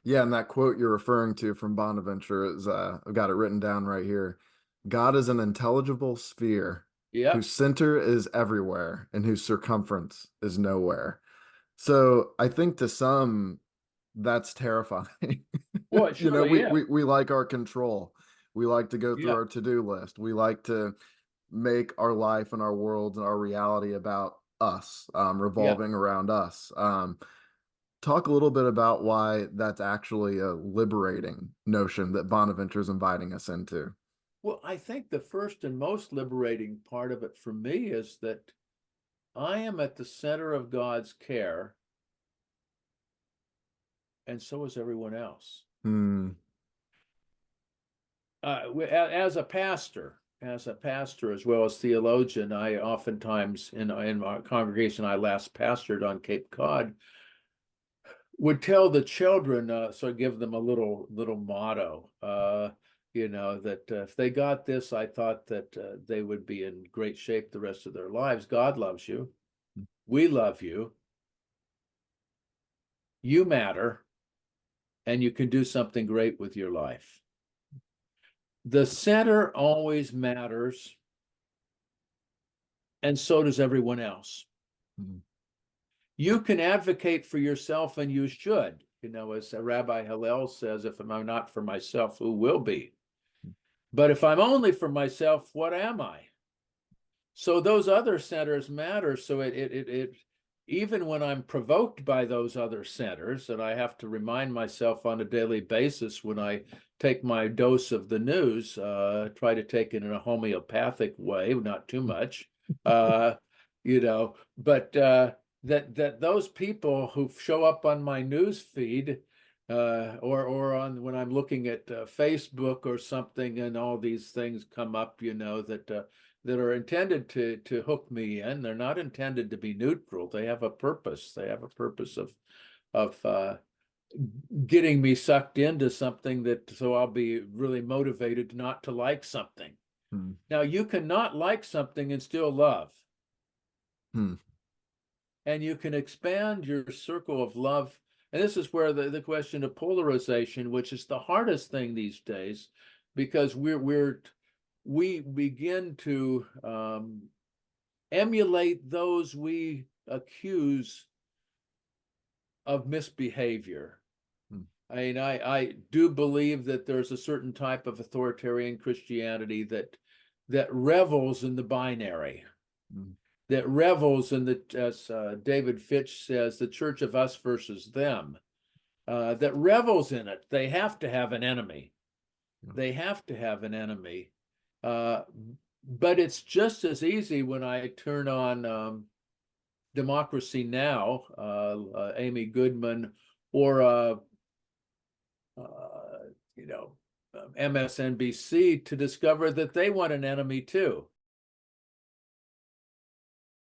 Yeah, and that quote you're referring to from Bonaventure is I've got it written down right here. God is an intelligible sphere whose Yep. center is everywhere and whose circumference is nowhere. So I think to some that's terrifying. Well, it You know, surely is. we like our control. We like to go through Yeah. our to-do list. We like to make our life and our world and our reality about us, Yeah. revolving around us. Talk a little bit about why that's actually a liberating notion that Bonaventure is inviting us into. Well, I think the first and most liberating part of it for me is that I am at the center of God's care, and so is everyone else. Hmm. As a pastor as well as theologian, I oftentimes in our congregation I last pastored on Cape Cod would tell the children, so I give them a little motto, that if they got this, I thought that they would be in great shape the rest of their lives. God loves you. We love you. You matter, and you can do something great with your life. The center always matters, and so does everyone else. Hmm. You can advocate for yourself, and you should. As Rabbi Hillel says, if I'm not for myself, who will be? But if I'm only for myself, what am I? So those other centers matter. So it even when I'm provoked by those other centers, and I have to remind myself on a daily basis when I take my dose of the news, try to take it in a homeopathic way, not too much, uh, but that those people who show up on my news feed, or on when I'm looking at Facebook or something, and all these things come up, that are intended to hook me in. They're not intended to be neutral. They have a purpose. They have a purpose of getting me sucked into something that so I'll be really motivated not to like something. Hmm. Now you can not like something and still love, Hmm. and you can expand your circle of love. And this is where the question of polarization, which is the hardest thing these days, because we begin to emulate those we accuse of misbehavior. Hmm. I mean, I do believe that there's a certain type of authoritarian Christianity that revels in the binary, Hmm. that revels in the, as David Fitch says, the church of us versus them, that revels in it. They have to have an enemy. Yeah. They have to have an enemy. Uh, but it's just as easy when I turn on Democracy Now, Amy Goodman, or uh, you know, MSNBC, to discover that they want an enemy too.